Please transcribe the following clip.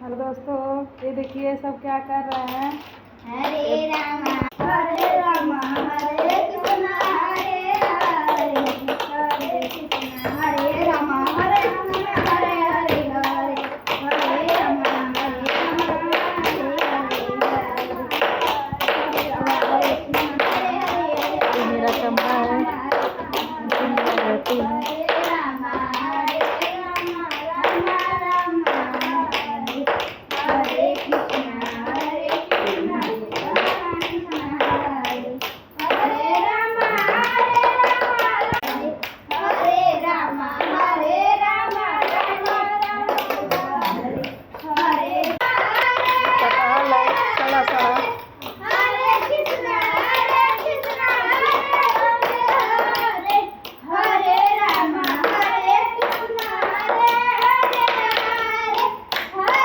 Hello दोस्तों, ये देखिए सब क्या कर रहे हैं। हरे रामा हरे कृष्णा हरे